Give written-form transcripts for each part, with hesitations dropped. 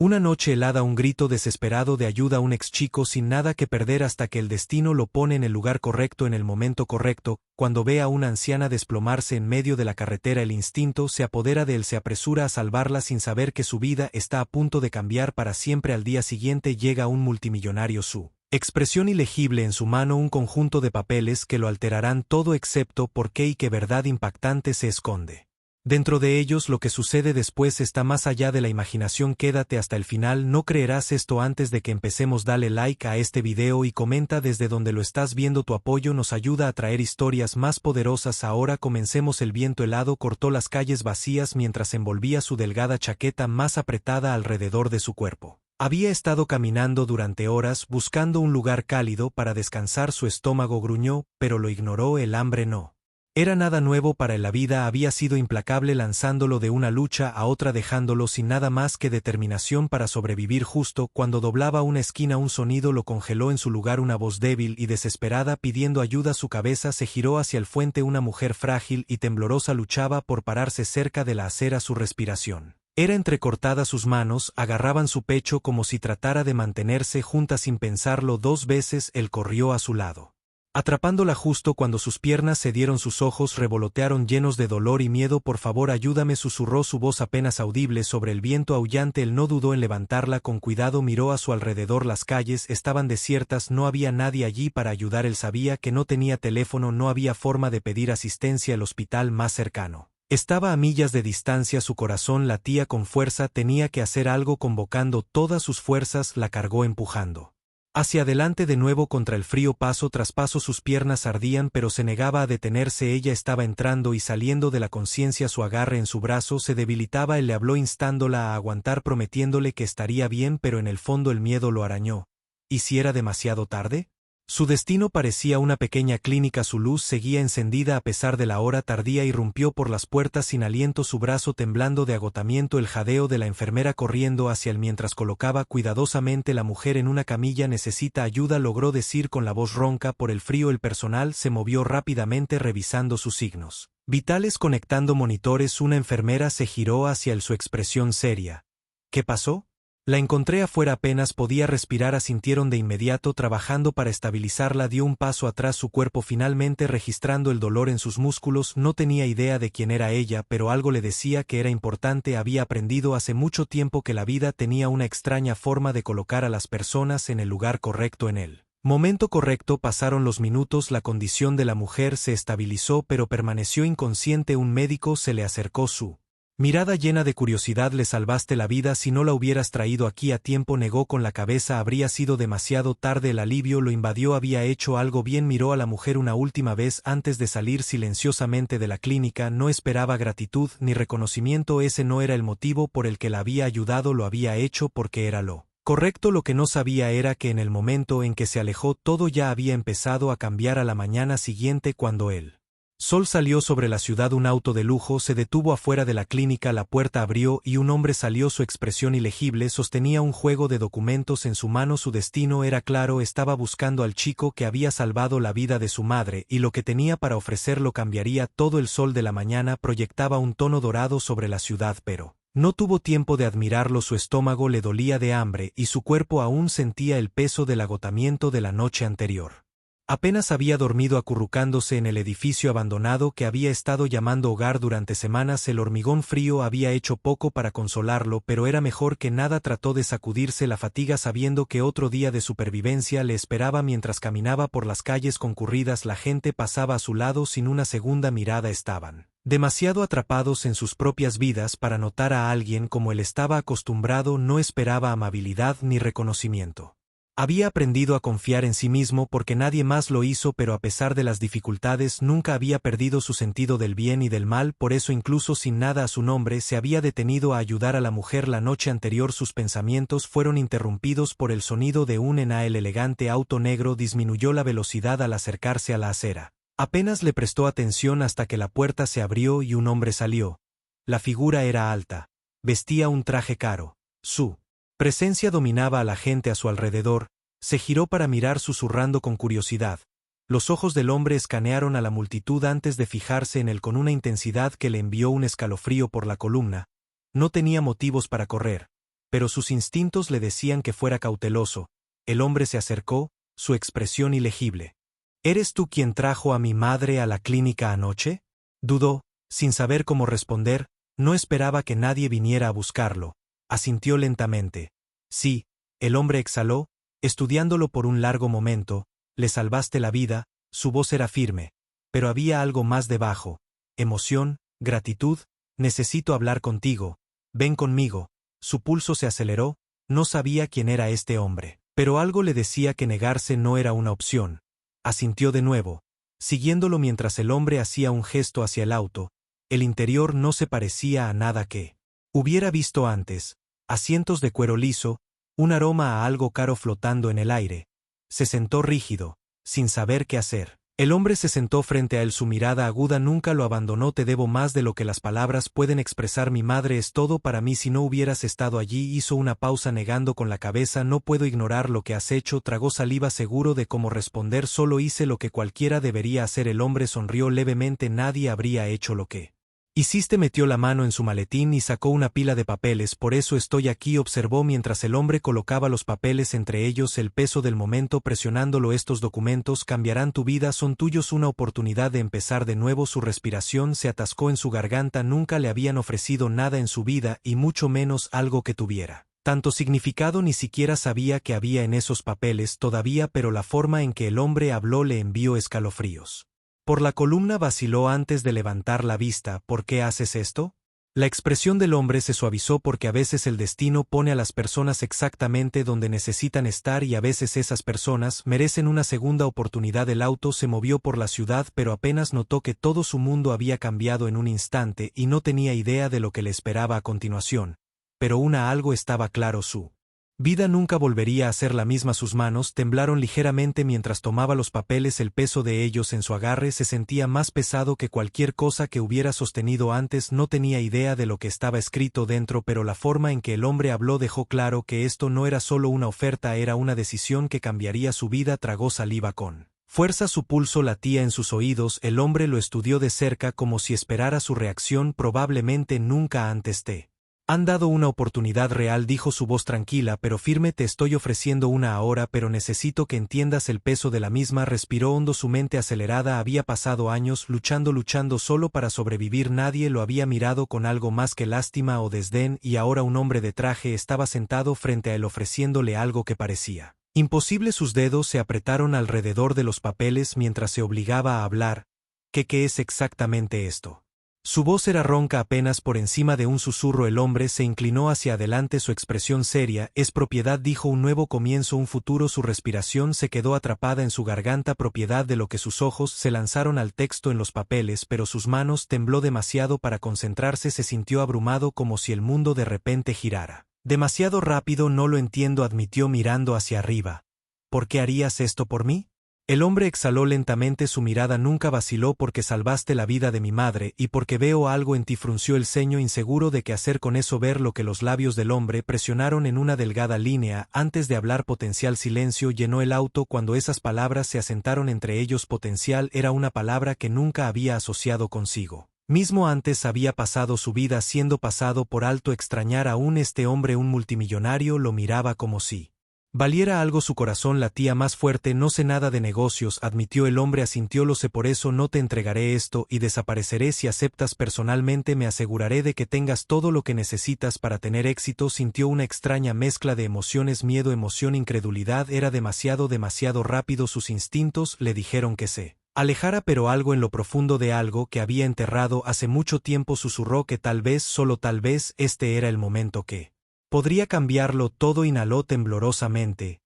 Una noche helada, un grito desesperado de ayuda a un ex chico sin nada que perder hasta que el destino lo pone en el lugar correcto en el momento correcto. Cuando ve a una anciana desplomarse en medio de la carretera, el instinto se apodera de él, se apresura a salvarla sin saber que su vida está a punto de cambiar para siempre. Al día siguiente llega un multimillonario, su expresión ilegible en su mano, un conjunto de papeles que lo alterarán todo excepto por qué y qué verdad impactante se esconde dentro de ellos. Lo que sucede después está más allá de la imaginación. Quédate hasta el final, no creerás esto. Antes de que empecemos, dale like a este video y comenta desde donde lo estás viendo. Tu apoyo nos ayuda a traer historias más poderosas. Ahora comencemos. El viento helado cortó las calles vacías mientras envolvía su delgada chaqueta más apretada alrededor de su cuerpo. Había estado caminando durante horas buscando un lugar cálido para descansar. Su estómago gruñó, pero lo ignoró. El hambre no era nada nuevo para él. La vida había sido implacable, lanzándolo de una lucha a otra, dejándolo sin nada más que determinación para sobrevivir. Justo cuando doblaba una esquina, un sonido lo congeló en su lugar. Una voz débil y desesperada pidiendo ayuda. Su cabeza se giró hacia el frente. Una mujer frágil y temblorosa luchaba por pararse cerca de la acera. Su respiración era entrecortada. Sus manos agarraban su pecho como si tratara de mantenerse juntas. Sin pensarlo dos veces, él corrió a su lado, atrapándola justo cuando sus piernas cedieron. Sus ojos revolotearon llenos de dolor y miedo. Por favor, ayúdame, susurró, su voz apenas audible sobre el viento aullante. Él no dudó en levantarla con cuidado. Miró a su alrededor. Las calles estaban desiertas, no había nadie allí para ayudar. Él sabía que no tenía teléfono, no había forma de pedir asistencia. El hospital más cercano estaba a millas de distancia. Su corazón latía con fuerza. Tenía que hacer algo. Convocando todas sus fuerzas, la cargó empujando hacia adelante de nuevo contra el frío. Paso tras paso sus piernas ardían, pero se negaba a detenerse. Ella estaba entrando y saliendo de la conciencia. Su agarre en su brazo se debilitaba. Él le habló instándola a aguantar, prometiéndole que estaría bien, pero en el fondo el miedo lo arañó. ¿Y si era demasiado tarde? Su destino parecía una pequeña clínica. Su luz seguía encendida a pesar de la hora tardía. Irrumpió por las puertas sin aliento, su brazo temblando de agotamiento. El jadeo de la enfermera corriendo hacia él mientras colocaba cuidadosamente la mujer en una camilla. Necesita ayuda, logró decir con la voz ronca por el frío. El personal se movió rápidamente revisando sus signos vitales, conectando monitores. Una enfermera se giró hacia él, su expresión seria. ¿Qué pasó? La encontré afuera, apenas podía respirar. Asintieron de inmediato, trabajando para estabilizarla. Dio un paso atrás, su cuerpo finalmente registrando el dolor en sus músculos. No tenía idea de quién era ella, pero algo le decía que era importante. Había aprendido hace mucho tiempo que la vida tenía una extraña forma de colocar a las personas en el lugar correcto en el momento correcto. Pasaron los minutos, la condición de la mujer se estabilizó, pero permaneció inconsciente. Un médico se le acercó, su mirada llena de curiosidad. Le salvaste la vida. Si no la hubieras traído aquí a tiempo, negó con la cabeza. Habría sido demasiado tarde. El alivio lo invadió. Había hecho algo bien. Miró a la mujer una última vez antes de salir silenciosamente de la clínica. No esperaba gratitud ni reconocimiento. Ese no era el motivo por el que la había ayudado. Lo había hecho porque era lo correcto. Lo que no sabía era que en el momento en que se alejó, todo ya había empezado a cambiar. A la mañana siguiente, cuando él sol salió sobre la ciudad, un auto de lujo se detuvo afuera de la clínica. La puerta abrió y un hombre salió. Su expresión ilegible, sostenía un juego de documentos en su mano. Su destino era claro, estaba buscando al chico que había salvado la vida de su madre, y lo que tenía para ofrecerlo cambiaría todo. El sol de la mañana proyectaba un tono dorado sobre la ciudad, pero no tuvo tiempo de admirarlo. Su estómago le dolía de hambre y su cuerpo aún sentía el peso del agotamiento de la noche anterior. Apenas había dormido acurrucándose en el edificio abandonado que había estado llamando hogar durante semanas. El hormigón frío había hecho poco para consolarlo, pero era mejor que nada. Trató de sacudirse la fatiga sabiendo que otro día de supervivencia le esperaba. Mientras caminaba por las calles concurridas, la gente pasaba a su lado sin una segunda mirada. Estaban demasiado atrapados en sus propias vidas para notar a alguien como él estaba acostumbrado. No esperaba amabilidad ni reconocimiento. Había aprendido a confiar en sí mismo porque nadie más lo hizo, pero a pesar de las dificultades nunca había perdido su sentido del bien y del mal. Por eso, incluso sin nada a su nombre, se había detenido a ayudar a la mujer. La noche anterior sus pensamientos fueron interrumpidos por el sonido de un ENA. El elegante auto negro disminuyó la velocidad al acercarse a la acera. Apenas le prestó atención hasta que la puerta se abrió y un hombre salió. La figura era alta. Vestía un traje caro. Su presencia dominaba a la gente a su alrededor. Se giró para mirar, susurrando con curiosidad. Los ojos del hombre escanearon a la multitud antes de fijarse en él con una intensidad que le envió un escalofrío por la columna. No tenía motivos para correr. pero sus instintos le decían que fuera cauteloso. El hombre se acercó, su expresión ilegible. ¿Eres tú quien trajo a mi madre a la clínica anoche? Dudó, sin saber cómo responder, no esperaba que nadie viniera a buscarlo. Asintió lentamente. Sí, el hombre exhaló, estudiándolo por un largo momento. Le salvaste la vida, su voz era firme. Pero había algo más debajo. Emoción, gratitud, necesito hablar contigo. Ven conmigo. Su pulso se aceleró, no sabía quién era este hombre, pero algo le decía que negarse no era una opción. Asintió de nuevo, siguiéndolo mientras el hombre hacía un gesto hacia el auto. El interior no se parecía a nada que hubiera visto antes. Asientos de cuero liso, un aroma a algo caro flotando en el aire. Se sentó rígido, sin saber qué hacer. El hombre se sentó frente a él, su mirada aguda nunca lo abandonó. Te debo más de lo que las palabras pueden expresar. Mi madre es todo para mí. Si no hubieras estado allí. Hizo una pausa negando con la cabeza. No puedo ignorar lo que has hecho. Tragó saliva seguro de cómo responder. Solo hice lo que cualquiera debería hacer. El hombre sonrió levemente. Nadie habría hecho lo que hiciste. Metió la mano en su maletín y sacó una pila de papeles. Por eso estoy aquí, observó mientras el hombre colocaba los papeles entre ellos. El peso del momento presionándolo. Estos documentos cambiarán tu vida, son tuyos, una oportunidad de empezar de nuevo. Su respiración se atascó en su garganta. Nunca le habían ofrecido nada en su vida y mucho menos algo que tuviera tanto significado. Ni siquiera sabía que había en esos papeles todavía, pero la forma en que el hombre habló le envió escalofríos. Por la columna vaciló antes de levantar la vista. ¿Por qué haces esto? La expresión del hombre se suavizó porque a veces el destino pone a las personas exactamente donde necesitan estar y a veces esas personas merecen una segunda oportunidad. El auto se movió por la ciudad, pero apenas notó que todo su mundo había cambiado en un instante y no tenía idea de lo que le esperaba a continuación. Pero algo estaba claro, su vida nunca volvería a ser la misma. Sus manos temblaron ligeramente mientras tomaba los papeles. El peso de ellos en su agarre se sentía más pesado que cualquier cosa que hubiera sostenido antes. No tenía idea de lo que estaba escrito dentro, pero la forma en que el hombre habló dejó claro que esto no era solo una oferta, era una decisión que cambiaría su vida. Tragó saliva con fuerza, su pulso latía en sus oídos. El hombre lo estudió de cerca como si esperara su reacción. Probablemente nunca antes te han dado una oportunidad real, dijo su voz tranquila pero firme. Te estoy ofreciendo una ahora, pero necesito que entiendas el peso de la misma. Respiró hondo, su mente acelerada. Había pasado años luchando solo para sobrevivir. Nadie lo había mirado con algo más que lástima o desdén, y ahora un hombre de traje estaba sentado frente a él ofreciéndole algo que parecía imposible. Sus dedos se apretaron alrededor de los papeles mientras se obligaba a hablar. ¿Qué es exactamente esto? Su voz era ronca, apenas por encima de un susurro. El hombre se inclinó hacia adelante, su expresión seria. Es propiedad, dijo, un nuevo comienzo, un futuro. Su respiración se quedó atrapada en su garganta. Propiedad de lo que sus ojos se lanzaron al texto en los papeles, pero sus manos tembló demasiado para concentrarse. Se sintió abrumado, como si el mundo de repente girara demasiado rápido. No lo entiendo, admitió mirando hacia arriba. ¿Por qué harías esto por mí? El hombre exhaló lentamente, su mirada nunca vaciló. Porque salvaste la vida de mi madre y porque veo algo en ti. Frunció el ceño, inseguro de qué hacer con eso. Ver lo que los labios del hombre presionaron en una delgada línea antes de hablar. Potencial. Silencio llenó el auto cuando esas palabras se asentaron entre ellos. Potencial era una palabra que nunca había asociado consigo mismo antes. Había pasado su vida siendo pasado por alto. Extrañar aún este hombre, un multimillonario, lo miraba como si valiera algo. Su corazón latía más fuerte. No sé nada de negocios, admitió el hombre. Asintió. Lo sé, por eso no te entregaré esto y desapareceré. Si aceptas personalmente, me aseguraré de que tengas todo lo que necesitas para tener éxito. Sintió una extraña mezcla de emociones, miedo, emoción, incredulidad. Era demasiado rápido. Sus instintos le dijeron que se alejara, pero algo en lo profundo de algo que había enterrado hace mucho tiempo susurró que tal vez, solo tal vez, este era el momento que podría cambiarlo todo. Inhaló temblorosamente.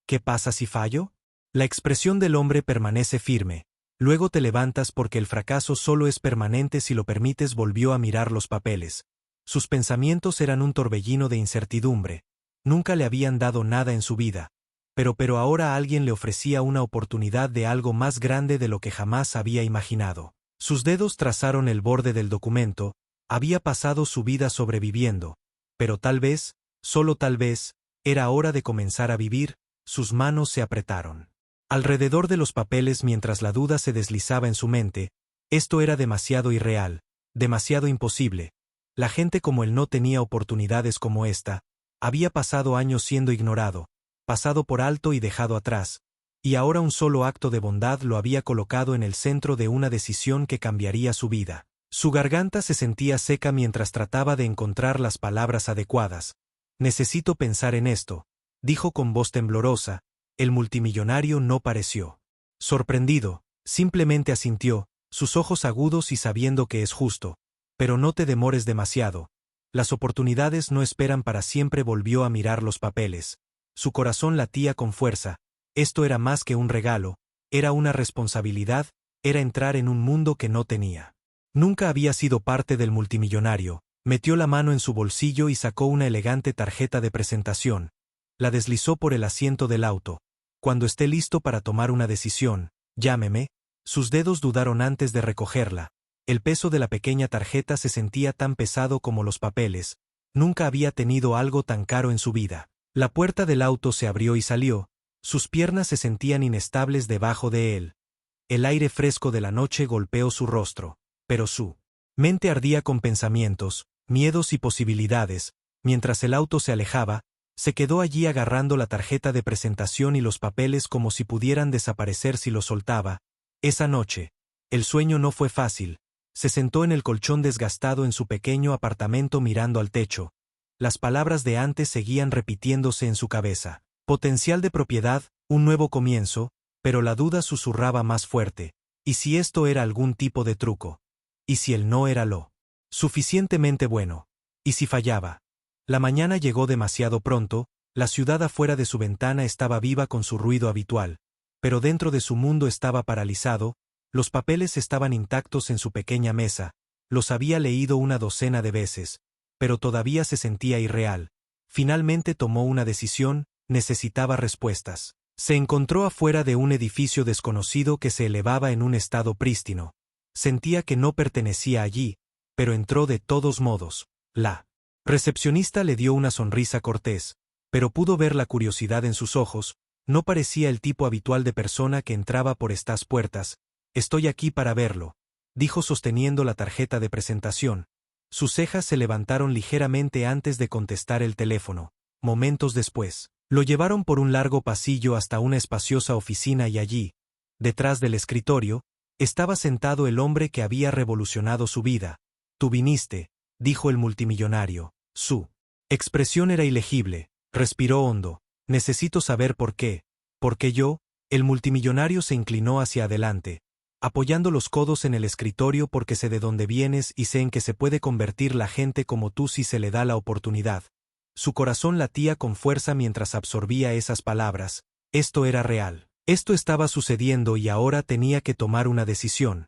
¿Qué pasa si fallo? La expresión del hombre permanece firme. Luego te levantas porque el fracaso solo es permanente si lo permites. Volvió a mirar los papeles. Sus pensamientos eran un torbellino de incertidumbre. Nunca le habían dado nada en su vida. Pero ahora alguien le ofrecía una oportunidad de algo más grande de lo que jamás había imaginado. Sus dedos trazaron el borde del documento. Había pasado su vida sobreviviendo. Pero tal vez, solo tal vez, era hora de comenzar a vivir. Sus manos se apretaron alrededor de los papeles mientras la duda se deslizaba en su mente. Esto era demasiado irreal, demasiado imposible. La gente como él no tenía oportunidades como esta. Había pasado años siendo ignorado, pasado por alto y dejado atrás, y ahora un solo acto de bondad lo había colocado en el centro de una decisión que cambiaría su vida. Su garganta se sentía seca mientras trataba de encontrar las palabras adecuadas. Necesito pensar en esto, dijo con voz temblorosa. El multimillonario no pareció sorprendido, simplemente asintió, sus ojos agudos y sabiendo que es justo. Pero no te demores demasiado. Las oportunidades no esperan para siempre. Volvió a mirar los papeles. Su corazón latía con fuerza. Esto era más que un regalo, era una responsabilidad, era entrar en un mundo que no tenía. Nunca había sido parte del multimillonario. Metió la mano en su bolsillo y sacó una elegante tarjeta de presentación. La deslizó por el asiento del auto. Cuando esté listo para tomar una decisión, llámeme. Sus dedos dudaron antes de recogerla. El peso de la pequeña tarjeta se sentía tan pesado como los papeles. Nunca había tenido algo tan caro en su vida. La puerta del auto se abrió y salió. Sus piernas se sentían inestables debajo de él. El aire fresco de la noche golpeó su rostro, pero su mente ardía con pensamientos, miedos y posibilidades. Mientras el auto se alejaba, se quedó allí agarrando la tarjeta de presentación y los papeles como si pudieran desaparecer si los soltaba. Esa noche, el sueño no fue fácil. Se sentó en el colchón desgastado en su pequeño apartamento mirando al techo. Las palabras de antes seguían repitiéndose en su cabeza. Potencial de propiedad, un nuevo comienzo, pero la duda susurraba más fuerte. ¿Y si esto era algún tipo de truco? ¿Y si él no era lo suficientemente bueno? ¿Y si fallaba? La mañana llegó demasiado pronto, la ciudad afuera de su ventana estaba viva con su ruido habitual, pero dentro de su mundo estaba paralizado. Los papeles estaban intactos en su pequeña mesa, los había leído una docena de veces, pero todavía se sentía irreal. Finalmente tomó una decisión, necesitaba respuestas. Se encontró afuera de un edificio desconocido que se elevaba en un estado prístino. Sentía que no pertenecía allí, pero entró de todos modos. La recepcionista le dio una sonrisa cortés, pero pudo ver la curiosidad en sus ojos. No parecía el tipo habitual de persona que entraba por estas puertas. Estoy aquí para verlo, dijo sosteniendo la tarjeta de presentación. Sus cejas se levantaron ligeramente antes de contestar el teléfono. Momentos después, lo llevaron por un largo pasillo hasta una espaciosa oficina y allí, detrás del escritorio, estaba sentado el hombre que había revolucionado su vida. Tú viniste, dijo el multimillonario. Su expresión era ilegible. Respiró hondo. Necesito saber por qué. ¿Por qué yo? El multimillonario se inclinó hacia adelante, apoyando los codos en el escritorio. Porque sé de dónde vienes y sé en qué se puede convertir la gente como tú si se le da la oportunidad. Su corazón latía con fuerza mientras absorbía esas palabras. Esto era real. Esto estaba sucediendo y ahora tenía que tomar una decisión.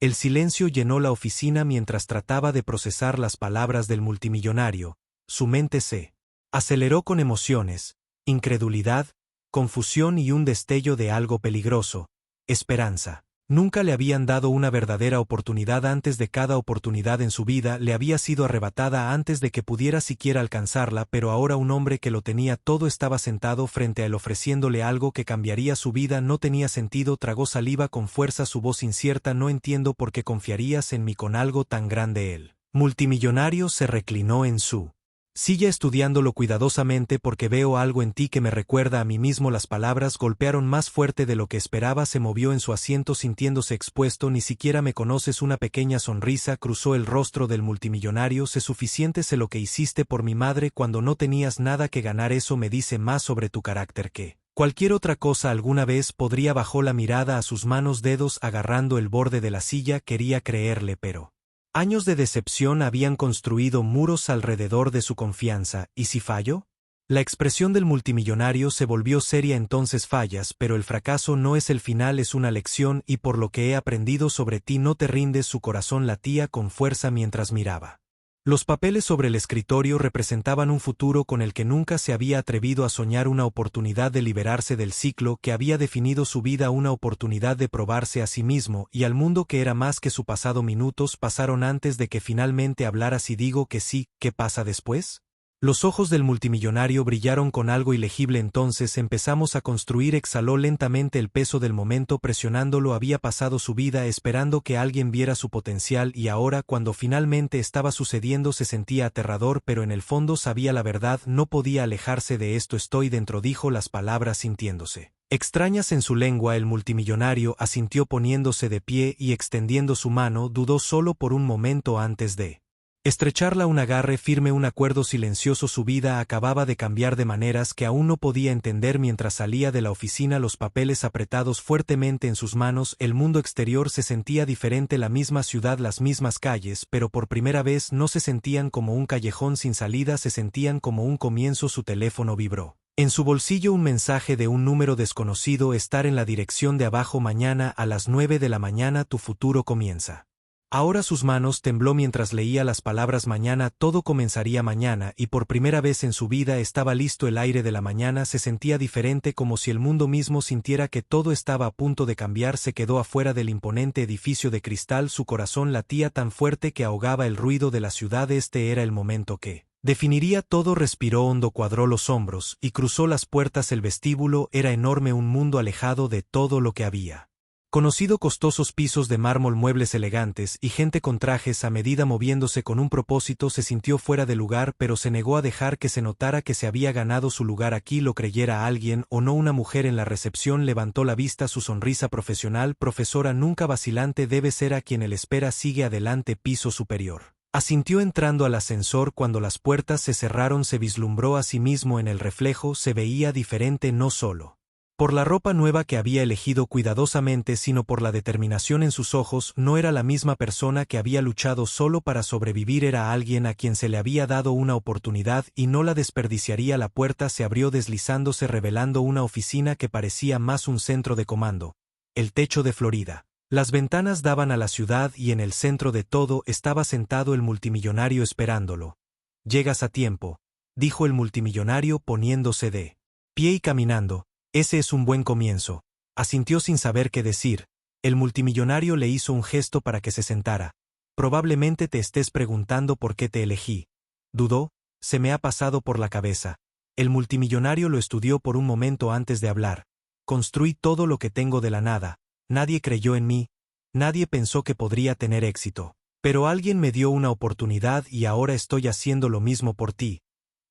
El silencio llenó la oficina mientras trataba de procesar las palabras del multimillonario. Su mente se aceleró con emociones, incredulidad, confusión y un destello de algo peligroso. Esperanza. Nunca le habían dado una verdadera oportunidad antes. De cada oportunidad en su vida le había sido arrebatada antes de que pudiera siquiera alcanzarla, pero ahora un hombre que lo tenía todo estaba sentado frente a él ofreciéndole algo que cambiaría su vida. No tenía sentido. Tragó saliva con fuerza, su voz incierta. No entiendo por qué confiarías en mí con algo tan grande. El multimillonario se reclinó en su silla estudiándolo cuidadosamente. Porque veo algo en ti que me recuerda a mí mismo. Las palabras golpearon más fuerte de lo que esperaba. Se movió en su asiento sintiéndose expuesto. Ni siquiera me conoces. Una pequeña sonrisa cruzó el rostro del multimillonario. Sé suficiente. Sé lo que hiciste por mi madre cuando no tenías nada que ganar. Eso me dice más sobre tu carácter que cualquier otra cosa alguna vez podría. Bajó la mirada a sus manos, dedos agarrando el borde de la silla. Quería creerle, pero años de decepción habían construido muros alrededor de su confianza. ¿Y si fallo? La expresión del multimillonario se volvió seria. Entonces fallas, pero el fracaso no es el final, es una lección, y por lo que he aprendido sobre ti no te rindes. Su corazón latía con fuerza mientras miraba los papeles sobre el escritorio. Representaban un futuro con el que nunca se había atrevido a soñar, una oportunidad de liberarse del ciclo que había definido su vida, una oportunidad de probarse a sí mismo y al mundo que era más que su pasado. Minutos pasaron antes de que finalmente hablara. Si digo que sí, ¿qué pasa después? Los ojos del multimillonario brillaron con algo ilegible. Entonces empezamos a construir. Exhaló lentamente el peso del momento presionándolo. Había pasado su vida esperando que alguien viera su potencial y ahora cuando finalmente estaba sucediendo se sentía aterrador, pero en el fondo sabía la verdad, no podía alejarse de esto. Estoy dentro, dijo las palabras sintiéndose extrañas en su lengua. El multimillonario asintió poniéndose de pie y extendiendo su mano. Dudó solo por un momento antes de estrecharla. Un agarre firme, un acuerdo silencioso. Su vida acababa de cambiar de maneras que aún no podía entender. Mientras salía de la oficina, los papeles apretados fuertemente en sus manos, el mundo exterior se sentía diferente. La misma ciudad, las mismas calles, pero por primera vez no se sentían como un callejón sin salida, se sentían como un comienzo. Su teléfono vibró. En su bolsillo un mensaje de un número desconocido. Estar en la dirección de abajo mañana a las 9 de la mañana. Tu futuro comienza. Ahora sus manos tembló mientras leía las palabras mañana. Todo comenzaría mañana y por primera vez en su vida estaba listo. El aire de la mañana se sentía diferente, como si el mundo mismo sintiera que todo estaba a punto de cambiar. Se quedó afuera del imponente edificio de cristal. Su corazón latía tan fuerte que ahogaba el ruido de la ciudad. Este era el momento que definiría todo. Respiró hondo, cuadró los hombros y cruzó las puertas. El vestíbulo era enorme, un mundo alejado de todo lo que había conocido. Costosos pisos de mármol, muebles elegantes y gente con trajes a medida moviéndose con un propósito. Se sintió fuera de lugar, pero se negó a dejar que se notara que se había ganado su lugar aquí, lo creyera alguien o no. Una mujer en la recepción levantó la vista, su sonrisa profesional. Profesora, nunca vacilante, debe ser a quien él espera. Sigue adelante. Piso superior. Asintió entrando al ascensor. Cuando las puertas se cerraron se vislumbró a sí mismo en el reflejo. Se veía diferente, no solo por la ropa nueva que había elegido cuidadosamente, sino por la determinación en sus ojos. No era la misma persona que había luchado solo para sobrevivir, era alguien a quien se le había dado una oportunidad y no la desperdiciaría. La puerta se abrió deslizándose, revelando una oficina que parecía más un centro de comando. El techo de Florida. Las ventanas daban a la ciudad y en el centro de todo estaba sentado el multimillonario esperándolo. Llegas a tiempo, dijo el multimillonario poniéndose de pie y caminando. Ese es un buen comienzo, asintió sin saber qué decir. El multimillonario le hizo un gesto para que se sentara. Probablemente te estés preguntando por qué te elegí. Dudó, se me ha pasado por la cabeza. El multimillonario lo estudió por un momento antes de hablar. Construí todo lo que tengo de la nada. Nadie creyó en mí. Nadie pensó que podría tener éxito. Pero alguien me dio una oportunidad y ahora estoy haciendo lo mismo por ti.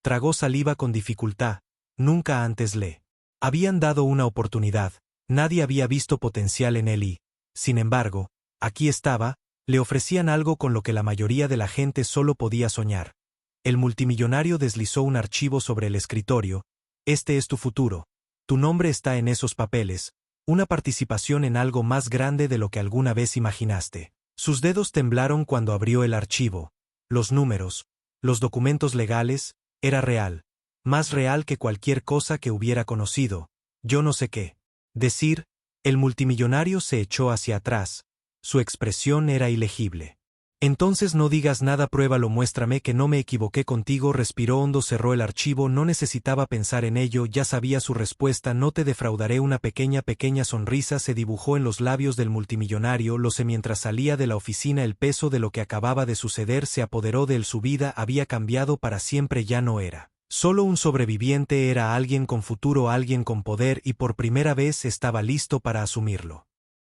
Tragó saliva con dificultad. Nunca antes le habían dado una oportunidad, nadie había visto potencial en él y, sin embargo, aquí estaba, le ofrecían algo con lo que la mayoría de la gente solo podía soñar. El multimillonario deslizó un archivo sobre el escritorio. Este es tu futuro. Tu nombre está en esos papeles, una participación en algo más grande de lo que alguna vez imaginaste. Sus dedos temblaron cuando abrió el archivo. Los números, los documentos legales, era real. Más real que cualquier cosa que hubiera conocido. Yo no sé qué decir. El multimillonario se echó hacia atrás. Su expresión era ilegible. Entonces no digas nada, pruébalo, muéstrame que no me equivoqué contigo. Respiró hondo, cerró el archivo, no necesitaba pensar en ello, ya sabía su respuesta. No te defraudaré. Una pequeña sonrisa se dibujó en los labios del multimillonario. Lo sé. Mientras salía de la oficina, el peso de lo que acababa de suceder se apoderó de él. Su vida había cambiado para siempre. Ya no era solo un sobreviviente, era alguien con futuro, alguien con poder y por primera vez estaba listo para asumirlo.